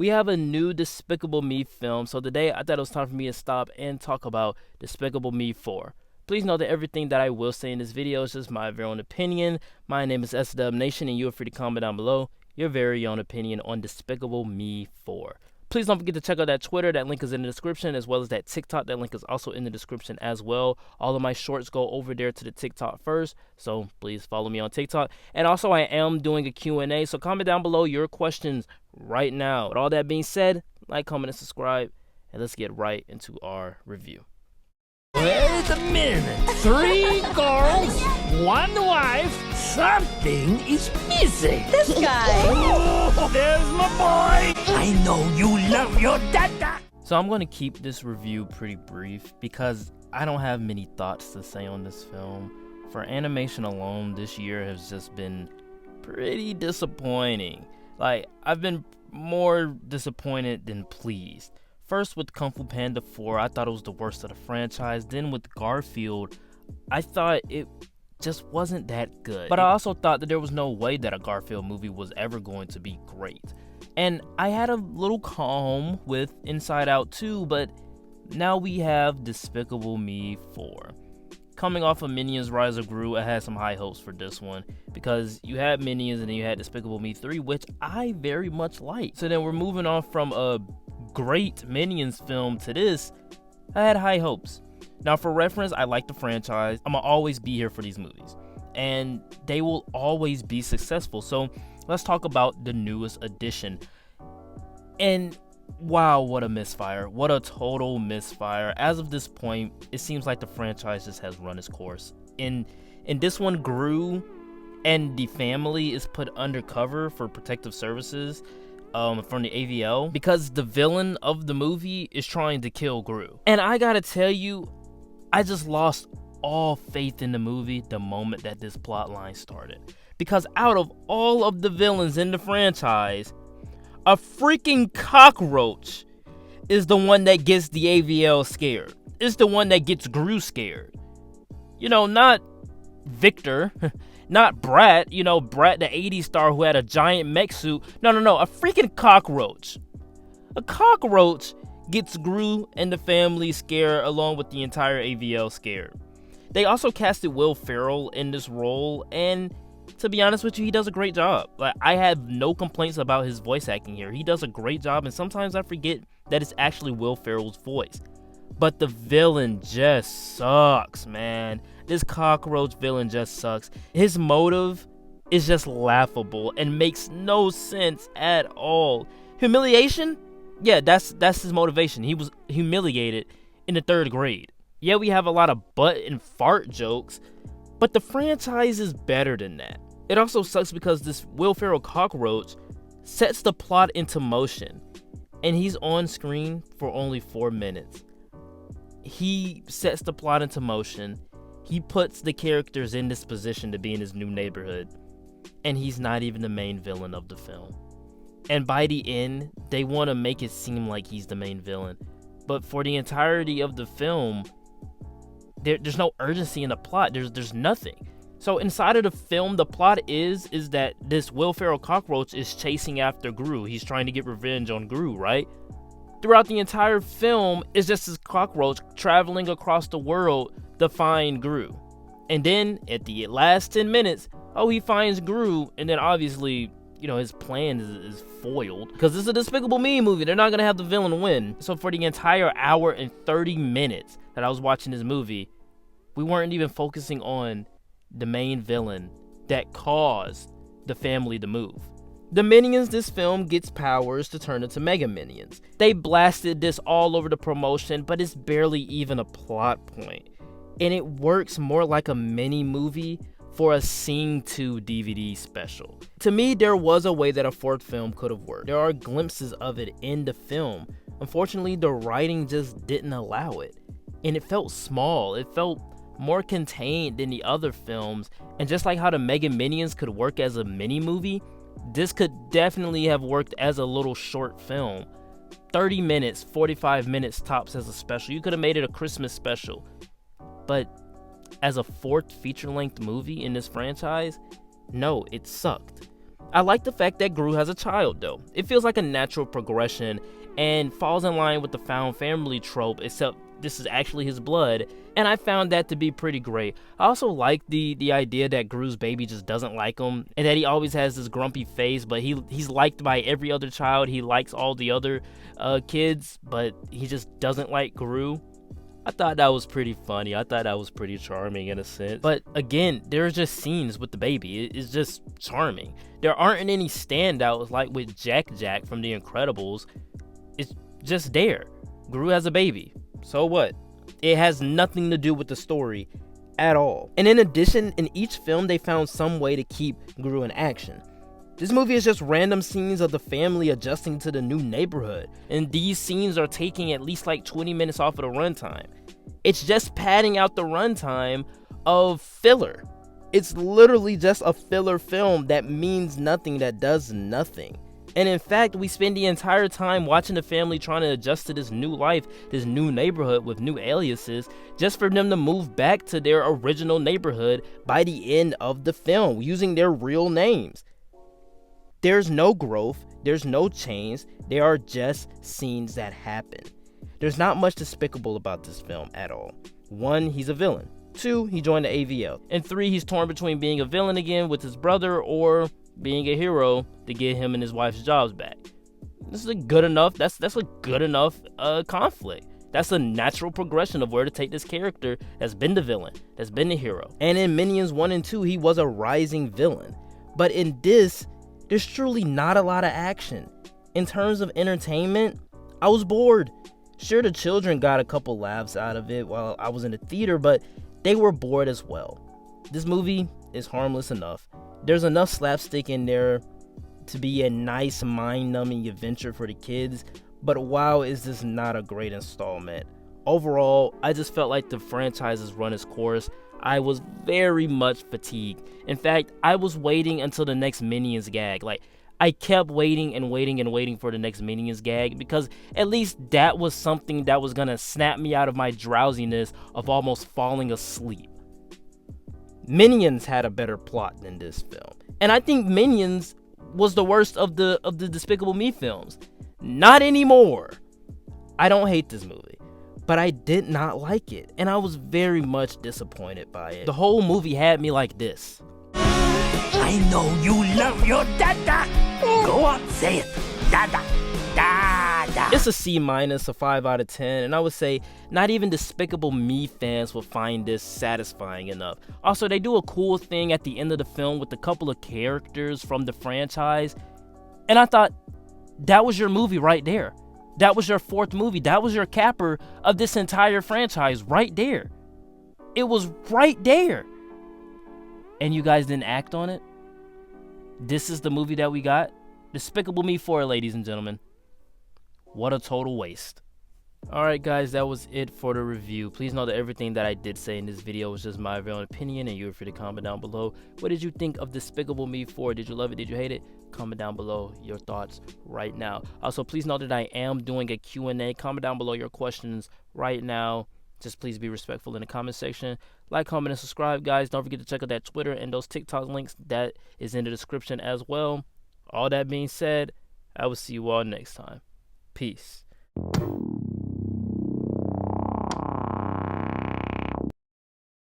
We have a new Despicable Me film, so today I thought it was time for me to stop and talk about Despicable Me 4. Please know that everything that I will say in this video is just my very own opinion. My name is Illumination, and you are free to comment down below your very own opinion on Despicable Me 4. Please don't forget to check out that Twitter. That link is in the description, as well as that TikTok. That link is also in the description as well. All of my shorts go over there to the TikTok first, so please follow me on TikTok. And also, I am doing a Q&A, so comment down below your questions right now. With all that being said, like, comment, and subscribe, and let's get right into our review. Wait a minute. 3 girls, 1 wife, something is missing. This guy. Oh, there's my boy. I know you love your dada. So I'm going to keep this review pretty brief because I don't have many thoughts to say on this film. For animation alone, this year has just been pretty disappointing. Like, I've been more disappointed than pleased. First with Kung Fu Panda 4, I thought it was the worst of the franchise. Then with Garfield, I thought it just wasn't that good. But I also thought that there was no way that a Garfield movie was ever going to be great. And I had a little calm with Inside Out 2, but now we have Despicable Me 4. Coming off of Minions Rise of Gru, I had some high hopes for this one because you had Minions and then you had Despicable Me 3, which I very much like. So then we're moving on from a great Minions film to this. I had high hopes. Now, for reference, I like the franchise. I'm gonna always be here for these movies, and they will always be successful. So let's talk about the newest addition. And wow, what a misfire. What a total misfire. As of this point, it seems like the franchise just has run its course. In this one, Gru and the family is put undercover for protective services from the AVL because the villain of the movie is trying to kill Gru. And I gotta tell you, I just lost all faith in the movie the moment that this plot line started. Because out of all of the villains in the franchise, a freaking cockroach is the one that gets the AVL scared. It's the one that gets Gru scared. You know, not Victor, not Brat, you know, Brat the 80s star who had a giant mech suit. No, a freaking cockroach. A cockroach gets Gru and the family scared along with the entire AVL scared. They also casted Will Ferrell in this role, and to be honest with you, he does a great job. Like, I have no complaints about his voice acting here. He does a great job, and sometimes I forget that it's actually Will Ferrell's voice. But the villain just sucks, man. This cockroach villain just sucks. His motive is just laughable and makes no sense at all. Humiliation? Yeah, that's his motivation. He was humiliated in the 3rd grade. Yeah, we have a lot of butt and fart jokes, but the franchise is better than that. It also sucks because this Will Ferrell cockroach sets the plot into motion, and he's on screen for only 4 minutes. He sets the plot into motion. He puts the characters in this position to be in his new neighborhood, and he's not even the main villain of the film. And by the end, they want to make it seem like he's the main villain. But for the entirety of the film, there's no urgency in the plot. There's nothing. So inside of the film, the plot is that this Will Ferrell cockroach is chasing after Gru. He's trying to get revenge on Gru, right? Throughout the entire film, it's just this cockroach traveling across the world to find Gru. And then at the last 10 minutes, he finds Gru, and then obviously, you know, his plan is foiled because this is a Despicable Me movie. They're not gonna have the villain win. So for the entire hour and 30 minutes that I was watching this movie, we weren't even focusing on the main villain that caused the family to move. The Minions this film gets powers to turn into Mega Minions. They blasted this all over the promotion, but it's barely even a plot point. And it works more like a mini movie for a Sing 2 DVD special. To me, there was a way that a 4th film could have worked. There are glimpses of it in the film. Unfortunately, the writing just didn't allow it. And it felt small. It felt more contained than the other films. And just like how the Mega Minions could work as a mini movie, this could definitely have worked as a little short film. 30 minutes, 45 minutes tops as a special. You could have made it a Christmas special. But as a 4th feature-length movie in this franchise, no, it sucked. I like the fact that Gru has a child though. It feels like a natural progression and falls in line with the found family trope, except this is actually his blood, and I found that to be pretty great. I also like the idea that Gru's baby just doesn't like him, and that he always has this grumpy face, but he's liked by every other child. He likes all the other kids, but he just doesn't like Gru. I thought that was pretty funny. I thought that was pretty charming in a sense. But again, there are just scenes with the baby. It's just charming. There aren't any standouts like with Jack Jack from The Incredibles. It's just there. Gru has a baby. So what? It has nothing to do with the story at all. And in addition, in each film, they found some way to keep Gru in action. This movie is just random scenes of the family adjusting to the new neighborhood, and these scenes are taking at least like 20 minutes off of the runtime. It's just padding out the runtime of filler. It's literally just a filler film that means nothing, that does nothing. And in fact, we spend the entire time watching the family trying to adjust to this new life, this new neighborhood with new aliases, just for them to move back to their original neighborhood by the end of the film, using their real names. There's no growth, there's no change, there are just scenes that happen. There's not much despicable about this film at all. 1, he's a villain. 2, he joined the AVL. And 3, he's torn between being a villain again with his brother or being a hero to get him and his wife's jobs back. This is a good enough, that's a good enough conflict. That's a natural progression of where to take this character that's been the villain, that's been the hero. And in Minions 1 and 2, he was a rising villain. But in this, there's truly not a lot of action. In terms of entertainment, I was bored. Sure, the children got a couple laughs out of it while I was in the theater, but they were bored as well. This movie is harmless enough. There's enough slapstick in there to be a nice mind-numbing adventure for the kids, but wow, is this not a great installment. Overall, I just felt like the franchise has run its course. I was very much fatigued. In fact, I was waiting until the next Minions gag. Like, I kept waiting and waiting and waiting for the next Minions gag, because at least that was something that was gonna snap me out of my drowsiness of almost falling asleep. Minions had a better plot than this film, and I think Minions was the worst of the Despicable Me films. Not anymore. I don't hate this movie, but I did not like it, and I was very much disappointed by it. The whole movie had me like this. I know you love your dada. Go on, say it. Dada. Dada. It's a C-, a 5 out of 10, and I would say not even Despicable Me fans will find this satisfying enough. Also, they do a cool thing at the end of the film with a couple of characters from the franchise, and I thought, that was your movie right there. That was your 4th movie. That was your capper of this entire franchise right there. It was right there. And you guys didn't act on it? This is the movie that we got? Despicable Me 4, ladies and gentlemen. What a total waste. Alright guys, that was it for the review. Please know that everything that I did say in this video was just my very own opinion, and you're free to comment down below. What did you think of Despicable Me 4? Did you love it? Did you hate it? Comment down below your thoughts right now. Also, please know that I am doing a Q&A. Comment down below your questions right now. Just please be respectful in the comment section. Like, comment, and subscribe, guys. Don't forget to check out that Twitter and those TikTok links. That is in the description as well. All that being said, I will see you all next time. Peace.